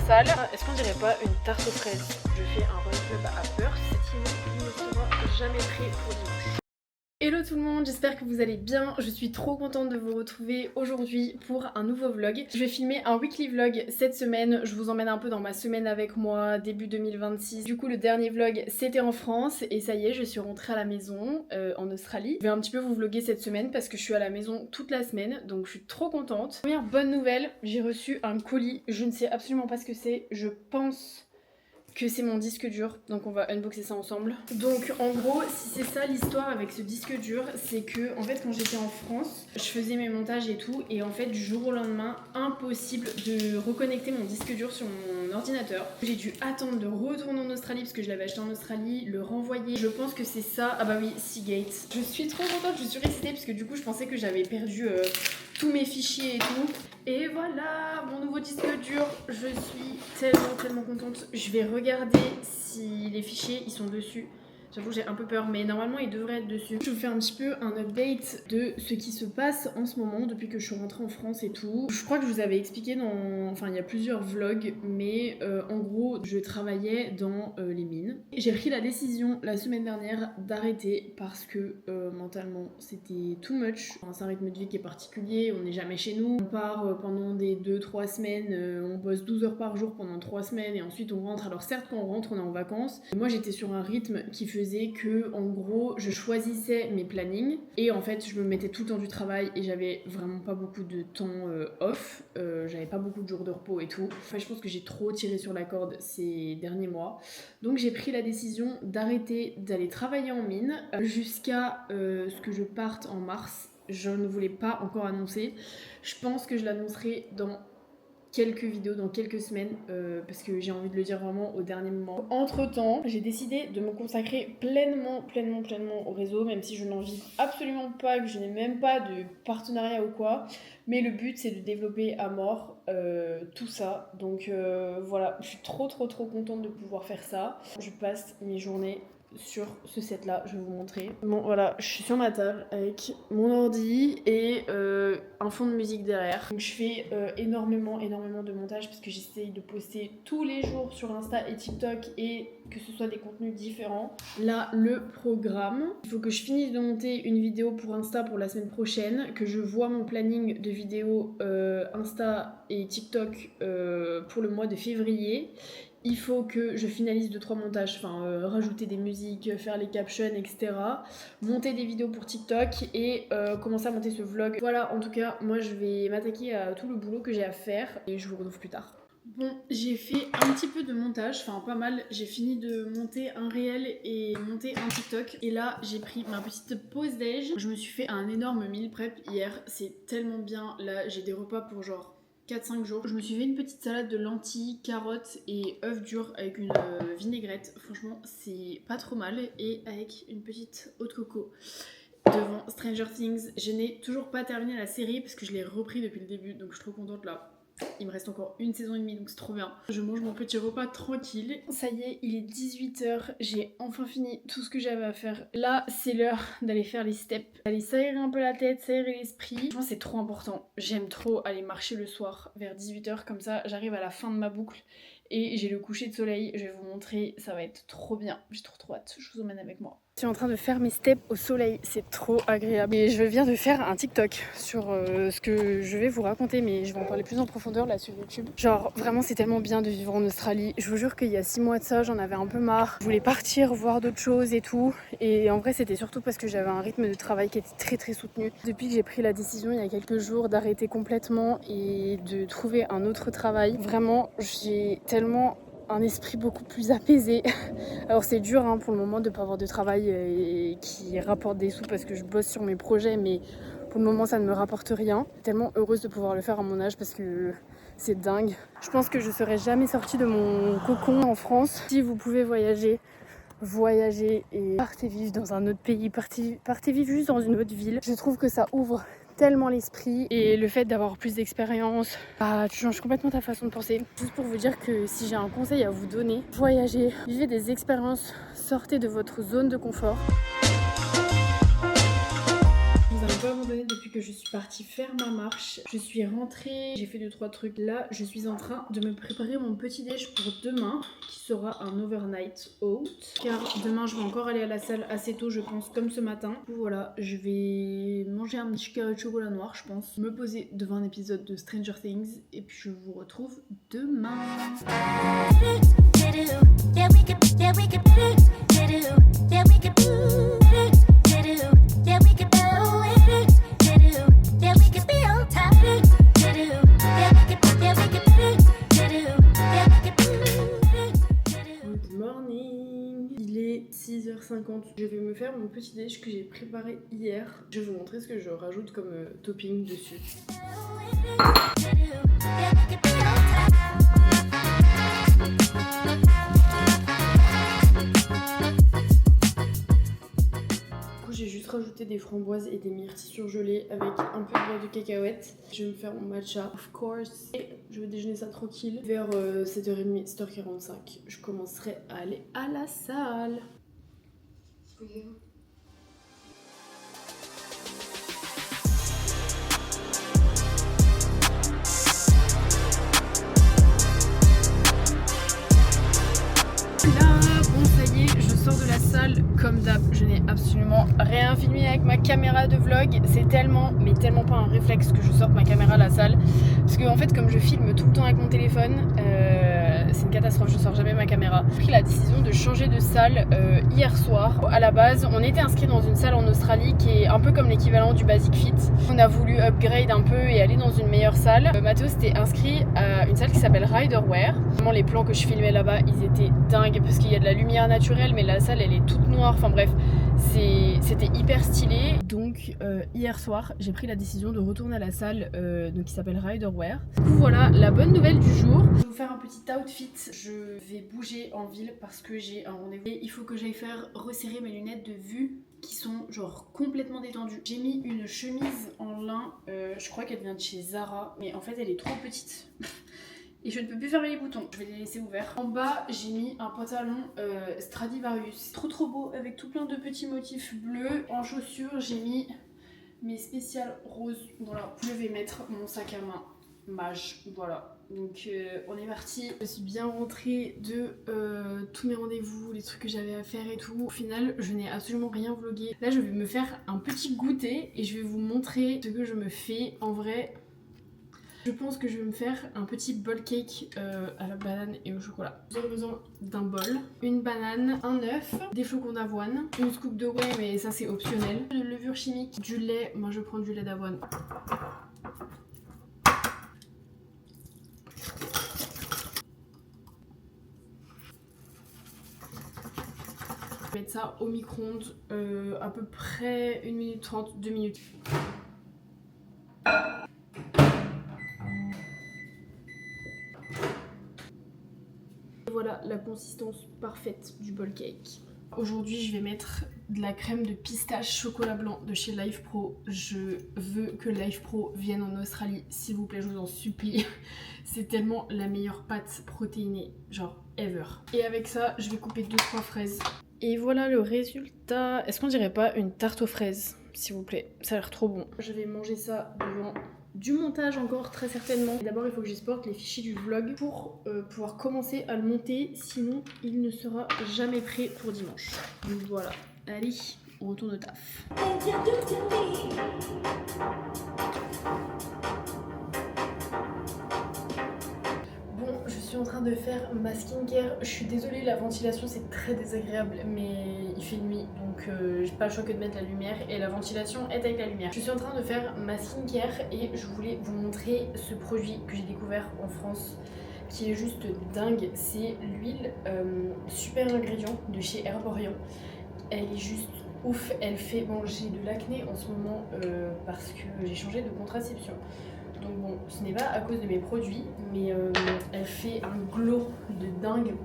salle. Est-ce qu'on dirait pas une tarte aux fraises? Je fais un run club à beurre, c'est inouï, il ne sera jamais prêt pour dimanche. Hello tout le monde, j'espère que vous allez bien. Je suis trop contente de vous retrouver aujourd'hui pour un nouveau vlog. Je vais filmer un weekly vlog cette semaine. Je vous emmène un peu dans ma semaine avec moi, début 2026. Du coup, le dernier vlog, c'était en France. Et ça y est, je suis rentrée à la maison en Australie. Je vais un petit peu vous vlogger cette semaine parce que je suis à la maison toute la semaine. Donc je suis trop contente. Première bonne nouvelle, j'ai reçu un colis. Je ne sais absolument pas ce que c'est. Je pense que c'est mon disque dur, donc on va unboxer ça ensemble. Donc en gros, si c'est ça l'histoire avec ce disque dur, c'est que en fait quand j'étais en France, je faisais mes montages et tout, et en fait du jour au lendemain, impossible de reconnecter mon disque dur sur mon ordinateur. J'ai dû attendre de retourner en Australie parce que je l'avais acheté en Australie, le renvoyer. Je pense que c'est ça. Ah bah oui, Seagate. Je suis trop contente, je suis surexcitée parce que du coup je pensais que j'avais perdu tous mes fichiers et tout. Et voilà, mon nouveau disque dur. Je suis tellement contente. Je vais regarder si les fichiers ils sont dessus. J'avoue, j'ai un peu peur, mais normalement ils devraient être dessus. Je vous fais un petit peu un update de ce qui se passe en ce moment depuis que je suis rentrée en France et tout. Je crois que je vous avais expliqué enfin il y a plusieurs vlogs, mais en gros je travaillais dans les mines. J'ai pris la décision la semaine dernière d'arrêter parce que mentalement c'était too much. Enfin, c'est un rythme de vie qui est particulier, on n'est jamais chez nous. On part pendant des 2-3 semaines, on bosse 12 heures par jour pendant 3 semaines et ensuite on rentre. Alors certes quand on rentre on est en vacances. Moi j'étais sur un rythme qui faisait que en gros je choisissais mes plannings et en fait je me mettais tout le temps du travail et j'avais vraiment pas beaucoup de temps off, j'avais pas beaucoup de jours de repos et tout. Enfin je pense que j'ai trop tiré sur la corde ces derniers mois, donc j'ai pris la décision d'arrêter d'aller travailler en mine jusqu'à ce que je parte en mars. Je ne voulais pas encore annoncer, je pense que je l'annoncerai dans quelques vidéos dans quelques semaines parce que j'ai envie de le dire vraiment au dernier moment. Entre temps, j'ai décidé de me consacrer pleinement au réseau, même si je n'en vis absolument pas, que je n'ai même pas de partenariat ou quoi. Mais le but c'est de développer à mort tout ça. Donc voilà, je suis trop contente de pouvoir faire ça. Je passe mes journées sur ce set là, je vais vous montrer. Bon voilà, je suis sur ma table avec mon ordi et un fond de musique derrière. Donc je fais énormément de montage parce que j'essaye de poster tous les jours sur Insta et TikTok et que ce soit des contenus différents. Là, le programme. Il faut que je finisse de monter une vidéo pour Insta pour la semaine prochaine, que je vois mon planning de vidéos Insta et TikTok pour le mois de février. Il faut que je finalise 2-3 montages, rajouter des musiques, faire les captions, etc. Monter des vidéos pour TikTok et commencer à monter ce vlog. Voilà, en tout cas, moi je vais m'attaquer à tout le boulot que j'ai à faire et je vous retrouve plus tard. Bon, j'ai fait un petit peu de montage, enfin pas mal. J'ai fini de monter un réel et monter un TikTok. Et là, j'ai pris ma petite pause déj. Je me suis fait un énorme meal prep hier. C'est tellement bien. Là, j'ai des repas pour genre 4-5 jours. Je me suis fait une petite salade de lentilles, carottes et œufs durs avec une vinaigrette. Franchement, c'est pas trop mal. Et avec une petite eau de coco devant Stranger Things. Je n'ai toujours pas terminé la série parce que je l'ai repris depuis le début. Donc je suis trop contente là. Il me reste encore une saison et demie, donc c'est trop bien. Je mange mon petit repas tranquille. Ça y est, il est 18h. J'ai enfin fini tout ce que j'avais à faire. Là, c'est l'heure d'aller faire les steps. Aller s'aérer un peu la tête, s'aérer l'esprit. Franchement, c'est trop important. J'aime trop aller marcher le soir vers 18h. Comme ça, j'arrive à la fin de ma boucle. Et j'ai le coucher de soleil. Je vais vous montrer. Ça va être trop bien. J'ai trop hâte. Je vous emmène avec moi. Je suis en train de faire mes steps au soleil, c'est trop agréable. Et je viens de faire un TikTok sur ce que je vais vous raconter, mais je vais en parler plus en profondeur là sur YouTube. Genre vraiment c'est tellement bien de vivre en Australie. Je vous jure qu'il y a 6 mois de ça, j'en avais un peu marre. Je voulais partir, voir d'autres choses et tout. Et en vrai c'était surtout parce que j'avais un rythme de travail qui était très soutenu. Depuis que j'ai pris la décision il y a quelques jours d'arrêter complètement et de trouver un autre travail, vraiment j'ai tellement un esprit beaucoup plus apaisé. Alors c'est dur pour le moment de ne pas avoir de travail et qui rapporte des sous parce que je bosse sur mes projets, mais pour le moment ça ne me rapporte rien. Tellement heureuse de pouvoir le faire à mon âge parce que c'est dingue. Je pense que je serais jamais sortie de mon cocon en France. Si vous pouvez voyager et partez vivre dans un autre pays, partez vivre juste dans une autre ville. Je trouve que ça ouvre tellement l'esprit et le fait d'avoir plus d'expérience, tu changes complètement ta façon de penser. Juste pour vous dire que si j'ai un conseil à vous donner, voyagez, vivez des expériences, sortez de votre zone de confort. Je vous invite pas abandonné depuis que je suis partie faire ma marche. Je suis rentrée, j'ai fait 2-3 trucs. Là, je suis en train de me préparer mon petit déj pour demain, qui sera un overnight oat. Car demain, je vais encore aller à la salle assez tôt, je pense, comme ce matin. Du coup, voilà, je vais manger un petit carré de chocolat noir, je pense. Me poser devant un épisode de Stranger Things. Et puis, je vous retrouve demain. Good morning. Il est 6h50. Je vais me faire mon petit déj que j'ai préparé hier. Je vais vous montrer ce que je rajoute comme topping dessus. J'ai juste rajouté des framboises et des myrtilles surgelées avec un peu de beurre de cacahuète. Je vais me faire mon matcha, of course. Et je vais déjeuner ça tranquille. Vers 7h30, 7h45, je commencerai à aller à la salle. Oui. Sors de la salle comme d'hab, je n'ai absolument rien filmé avec ma caméra de vlog. C'est tellement, mais tellement pas un réflexe que je sorte ma caméra à la salle. Parce que en fait, comme je filme tout le temps avec mon téléphone, c'est une catastrophe, je sors jamais ma caméra. J'ai pris la décision de changer de salle hier soir. À la base, on était inscrit dans une salle en Australie qui est un peu comme l'équivalent du Basic Fit. On a voulu upgrade un peu et aller dans une meilleure salle. Mathéo s'était inscrit à une salle qui s'appelle Riderwear. Vraiment, les plans que je filmais là-bas, ils étaient dingues parce qu'il y a de la lumière naturelle, mais la salle elle est toute noire, enfin bref, c'était hyper stylé. Donc hier soir j'ai pris la décision de retourner à la salle donc, qui s'appelle Riderwear. Du coup voilà la bonne nouvelle du jour. Je vais vous faire un petit outfit. Je vais bouger en ville parce que j'ai un rendez-vous et il faut que j'aille faire resserrer mes lunettes de vue qui sont genre complètement détendues. J'ai mis une chemise en lin, je crois qu'elle vient de chez Zara, mais en fait elle est trop petite. Et je ne peux plus fermer les boutons, je vais les laisser ouverts. En bas, j'ai mis un pantalon Stradivarius. Trop beau, avec tout plein de petits motifs bleus. En chaussures, j'ai mis mes spéciales roses. Voilà, je vais mettre mon sac à main Mage. Voilà, donc on est parti. Je suis bien rentrée de tous mes rendez-vous, les trucs que j'avais à faire et tout. Au final, je n'ai absolument rien vlogué. Là, je vais me faire un petit goûter et je vais vous montrer ce que je me fais. En vrai... je pense que je vais me faire un petit bowl cake à la banane et au chocolat. Vous aurez besoin d'un bol, une banane, un œuf, des flocons d'avoine, une scoop de whey mais ça c'est optionnel, de levure chimique, du lait, moi je prends du lait d'avoine. Je vais mettre ça au micro-ondes à peu près 1 minute 30, 2 minutes. Voilà la consistance parfaite du bowl cake. Aujourd'hui, je vais mettre de la crème de pistache chocolat blanc de chez Life Pro. Je veux que Life Pro vienne en Australie, s'il vous plaît, je vous en supplie. C'est tellement la meilleure pâte protéinée, genre ever. Et avec ça, je vais couper 2-3 fraises. Et voilà le résultat. Est-ce qu'on dirait pas une tarte aux fraises, s'il vous plaît? Ça a l'air trop bon. Je vais manger ça devant du montage encore très certainement. D'abord il faut que j'exporte les fichiers du vlog pour pouvoir commencer à le monter, sinon il ne sera jamais prêt pour dimanche. Donc voilà, allez, on retourne au taf. Bon, je suis en train de faire ma skincare. Je suis désolée, la ventilation c'est très désagréable, mais il fait nuit donc j'ai pas le choix que de mettre la lumière et la ventilation est avec la lumière. Je suis en train de faire ma skincare et je voulais vous montrer ce produit que j'ai découvert en France qui est juste dingue. C'est l'huile super ingrédient de chez Herborian. Elle est juste ouf, elle fait... Bon, j'ai de l'acné en ce moment parce que j'ai changé de contraception. Donc bon, ce n'est pas à cause de mes produits, mais elle fait un glow de dingue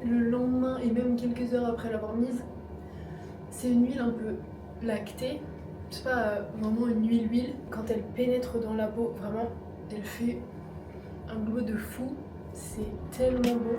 le lendemain et même quelques heures après l'avoir mise. C'est une huile un peu lactée, c'est pas vraiment une huile. Quand elle pénètre dans la peau, vraiment, elle fait un glow de fou. C'est tellement beau.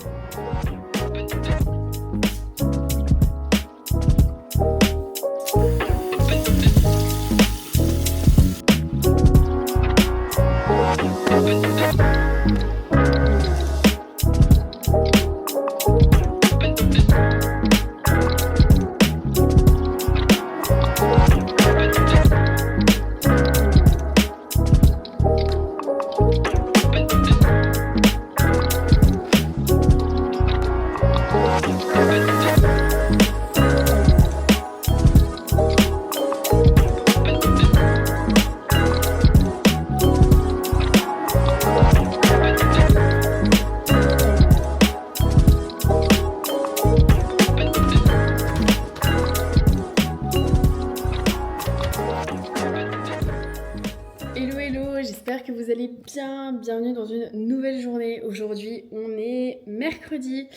vous allez bien, bienvenue dans une nouvelle journée. Aujourd'hui on est mercredi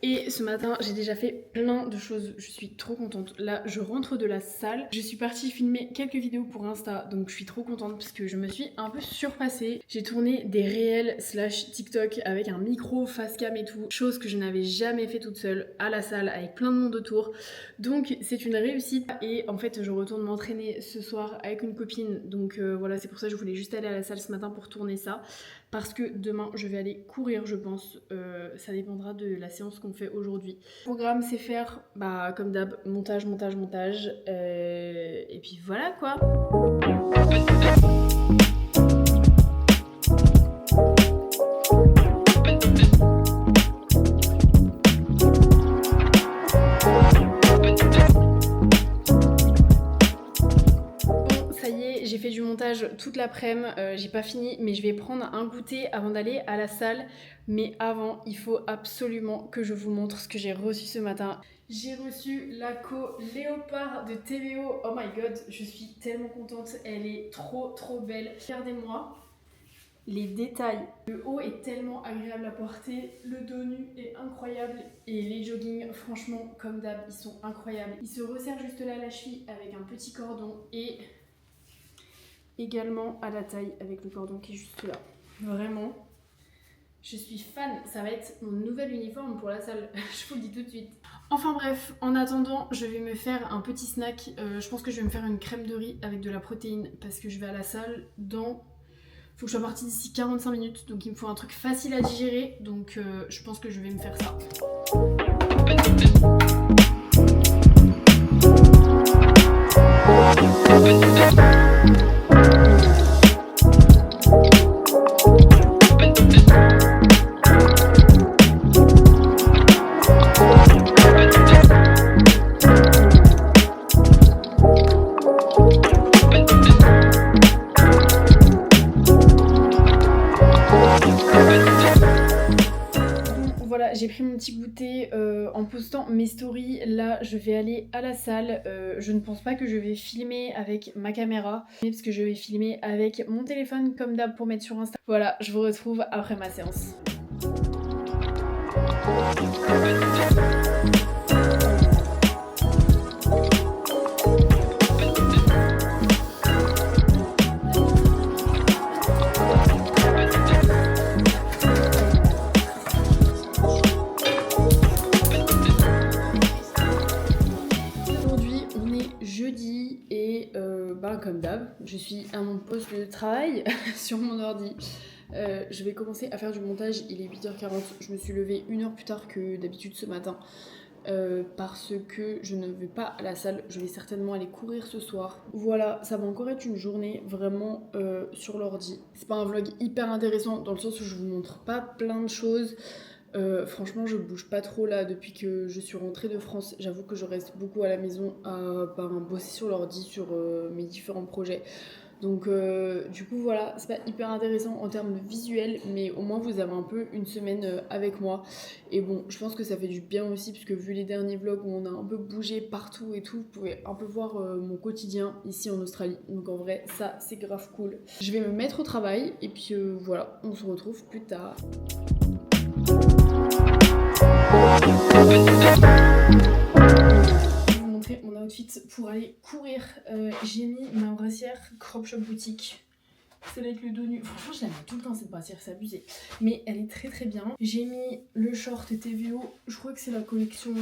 et ce matin j'ai déjà fait plein de choses, je suis trop contente. Là je rentre de la salle, je suis partie filmer quelques vidéos pour Insta, donc je suis trop contente parce que je me suis un peu surpassée. J'ai tourné des réels slash TikTok avec un micro, face cam et tout, chose que je n'avais jamais fait toute seule à la salle avec plein de monde autour. Donc c'est une réussite et en fait je retourne m'entraîner ce soir avec une copine, donc voilà, c'est pour ça que je voulais juste aller à la salle ce matin pour tourner ça, parce que demain je vais aller courir je pense, ça dépendra de la séance qu'on fait aujourd'hui. Le programme c'est faire comme d'hab montage, et puis voilà quoi. J'ai fait du montage toute l'après-midi, j'ai pas fini, mais je vais prendre un goûter avant d'aller à la salle. Mais avant, il faut absolument que je vous montre ce que j'ai reçu ce matin. J'ai reçu la co Léopard de TVO. Oh my god, je suis tellement contente, elle est trop belle. Regardez-moi les détails. Le haut est tellement agréable à porter, le dos nu est incroyable et les joggings, franchement, comme d'hab, ils sont incroyables. Ils se resserrent juste là à la cheville avec un petit cordon et également à la taille avec le cordon qui est juste là. Vraiment, je suis fan, ça va être mon nouvel uniforme pour la salle, je vous le dis tout de suite. Enfin bref, en attendant, je vais me faire un petit snack. Je pense que je vais me faire une crème de riz avec de la protéine parce que je vais à la salle dans... Faut que je sois partie d'ici 45 minutes, donc il me faut un truc facile à digérer, donc je pense que je vais me faire ça. Voilà, j'ai pris mon petit goûter en postant mes stories. Là, je vais aller à la salle. Je ne pense pas que je vais filmer avec ma caméra, parce que je vais filmer avec mon téléphone comme d'hab pour mettre sur Insta. Voilà, je vous retrouve après ma séance. Comme d'hab, je suis à mon poste de travail sur mon ordi. Je vais commencer à faire du montage, il est 8h40, je me suis levée 1 heure plus tard que d'habitude ce matin parce que je ne vais pas à la salle, je vais certainement aller courir ce soir. Voilà, ça va encore être une journée vraiment sur l'ordi. C'est pas un vlog hyper intéressant dans le sens où je vous montre pas plein de choses. Franchement je bouge pas trop là depuis que je suis rentrée de France. J'avoue que je reste beaucoup à la maison à bosser sur l'ordi sur mes différents projets. Donc du coup voilà, c'est pas hyper intéressant en termes de visuel, mais au moins vous avez un peu une semaine avec moi. Et bon, je pense que ça fait du bien aussi, puisque vu les derniers vlogs où on a un peu bougé partout et tout, vous pouvez un peu voir mon quotidien ici en Australie. Donc en vrai, ça c'est grave cool. Je vais me mettre au travail et puis voilà, on se retrouve plus tard. Je vais vous montrer mon outfit pour aller courir. J'ai mis ma brassière Crop Shop Boutique. Celle avec le dos nu. Franchement, je la mets tout le temps cette brassière, c'est abusé. Mais elle est très bien. J'ai mis le short TVO. Je crois que c'est la collection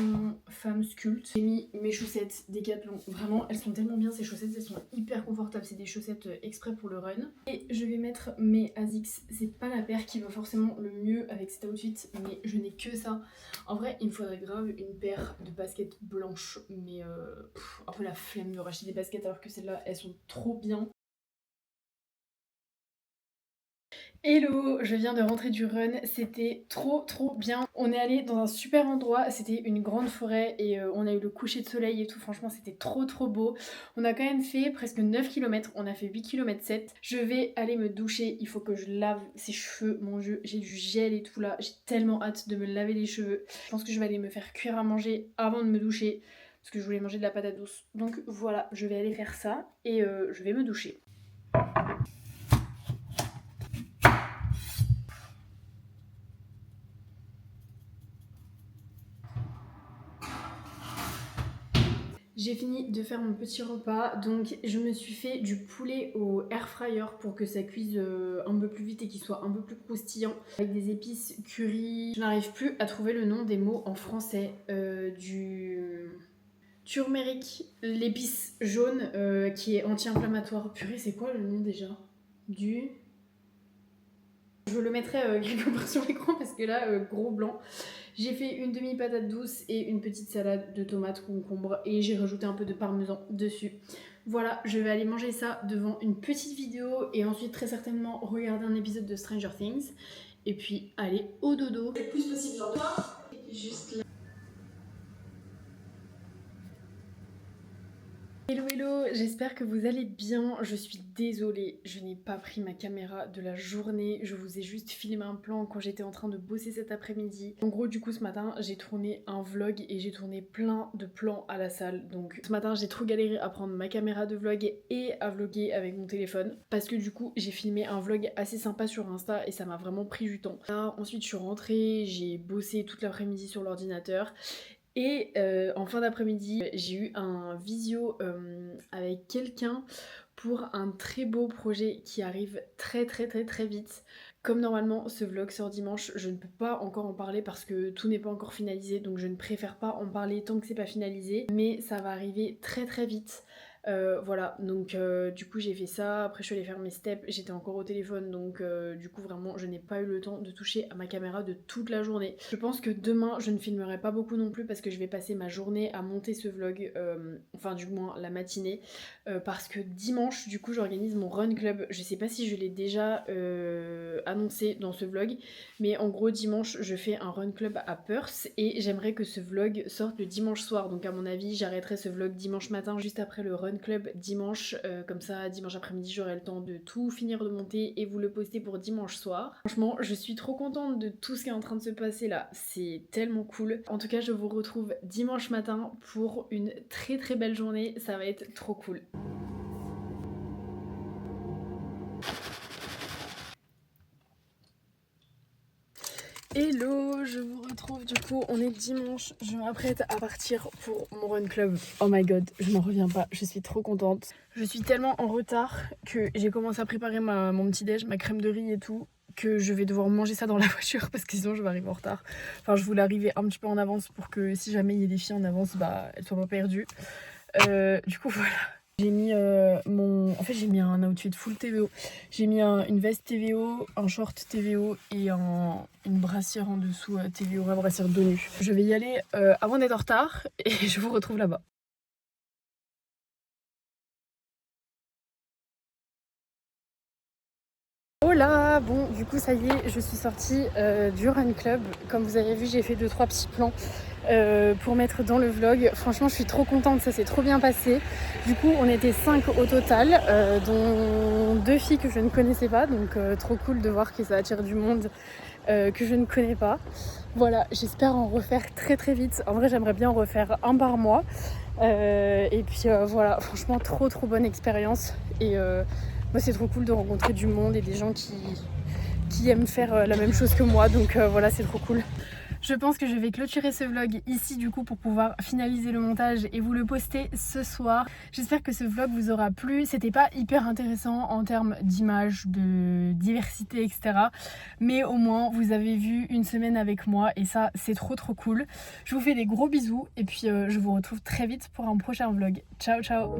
Femme Sculpt. J'ai mis mes chaussettes Decathlon. Vraiment, elles sont tellement bien ces chaussettes. Elles sont hyper confortables. C'est des chaussettes exprès pour le run. Et je vais mettre mes Asics. C'est pas la paire qui va forcément le mieux avec cet outfit, mais je n'ai que ça. En vrai, il me faudrait grave une paire de baskets blanches. Mais un peu la flemme de racheter des baskets alors que celles-là, elles sont trop bien. Hello, je viens de rentrer du run, c'était trop bien. On est allé dans un super endroit, c'était une grande forêt et on a eu le coucher de soleil et tout, franchement c'était trop beau. On a quand même fait presque 9 km, on a fait 8 km 7. Je vais aller me doucher, il faut que je lave ses cheveux, mon dieu, j'ai du gel et tout là, j'ai tellement hâte de me laver les cheveux. Je pense que je vais aller me faire cuire à manger avant de me doucher, parce que je voulais manger de la patate douce. Donc voilà, je vais aller faire ça et je vais me doucher. J'ai fini de faire mon petit repas, donc je me suis fait du poulet au air fryer pour que ça cuise un peu plus vite et qu'il soit un peu plus croustillant avec des épices curry. Je n'arrive plus à trouver le nom des mots en français. Du turmeric, l'épice jaune qui est anti-inflammatoire. Purée, c'est quoi le nom déjà? Je le mettrai quelque part sur l'écran parce que là, gros blanc. J'ai fait une demi-patate douce et une petite salade de tomates concombre et j'ai rajouté un peu de parmesan dessus. Voilà, je vais aller manger ça devant une petite vidéo et ensuite très certainement regarder un épisode de Stranger Things. Et puis aller au dodo. Le plus possible, genre toi, juste là. Hello hello, j'espère que vous allez bien. Je suis désolée, je n'ai pas pris ma caméra de la journée. Je vous ai juste filmé un plan quand j'étais en train de bosser cet après-midi. En gros, du coup, ce matin, j'ai tourné un vlog et j'ai tourné plein de plans à la salle. Donc ce matin, j'ai trop galéré à prendre ma caméra de vlog et à vlogger avec mon téléphone. Parce que du coup, j'ai filmé un vlog assez sympa sur Insta et ça m'a vraiment pris du temps. Là, ensuite, je suis rentrée, j'ai bossé toute l'après-midi sur l'ordinateur. Et en fin d'après-midi, j'ai eu un visio avec quelqu'un pour un très beau projet qui arrive très vite. Très Comme normalement ce vlog sort dimanche, je ne peux pas encore en parler parce que tout n'est pas encore finalisé, donc je ne préfère pas en parler tant que c'est pas finalisé. Mais ça va arriver très vite. Voilà, donc du coup j'ai fait ça, après je suis allée faire mes steps, j'étais encore au téléphone, donc du coup vraiment je n'ai pas eu le temps de toucher à ma caméra de toute la journée. Je pense que demain je ne filmerai pas beaucoup non plus parce que je vais passer ma journée à monter ce vlog, enfin du moins la matinée, parce que dimanche du coup j'organise mon run club. Je sais pas si je l'ai déjà annoncé dans ce vlog, mais en gros dimanche je fais un run club à Perth et j'aimerais que ce vlog sorte le dimanche soir, donc à mon avis j'arrêterai ce vlog dimanche matin juste après le run club dimanche, comme ça dimanche après-midi j'aurai le temps de tout finir de monter et vous le poster pour dimanche soir. Franchement je suis trop contente de tout ce qui est en train de se passer là, c'est tellement cool. En tout cas je vous retrouve dimanche matin pour une très belle journée, ça va être trop cool. Hello, je vous retrouve du coup, on est dimanche, je m'apprête à partir pour mon run club. Oh my god, je n'en reviens pas, je suis trop contente. Je suis tellement en retard que j'ai commencé à préparer mon petit déj, ma crème de riz et tout, que je vais devoir manger ça dans la voiture parce que sinon je vais arriver en retard. Enfin je voulais arriver un petit peu en avance pour que si jamais il y a des filles en avance, bah elles soient pas perdues. Du coup voilà. J'ai mis En fait j'ai mis un outfit full TVO. J'ai mis une veste TVO, un short TVO et une brassière en dessous TVO, la brassière de nu. Je vais y aller avant d'être en retard et je vous retrouve là-bas. Hola, bon du coup ça y est, je suis sortie du run club. Comme vous avez vu, j'ai fait 2-3 petits plans pour mettre dans le vlog. Franchement je suis trop contente, ça s'est trop bien passé. Du coup on était 5 au total, dont 2 filles que je ne connaissais pas, donc trop cool de voir que ça attire du monde que je ne connais pas. Voilà, j'espère en refaire très vite. En vrai j'aimerais bien en refaire un par mois. Et puis voilà, franchement trop bonne expérience. Et moi c'est trop cool de rencontrer du monde et des gens qui aiment faire la même chose que moi, donc voilà, c'est trop cool. Je pense que je vais clôturer ce vlog ici du coup pour pouvoir finaliser le montage et vous le poster ce soir. J'espère que ce vlog vous aura plu. C'était pas hyper intéressant en termes d'image, de diversité, etc. Mais au moins vous avez vu une semaine avec moi et ça c'est trop cool. Je vous fais des gros bisous et puis je vous retrouve très vite pour un prochain vlog. Ciao ciao.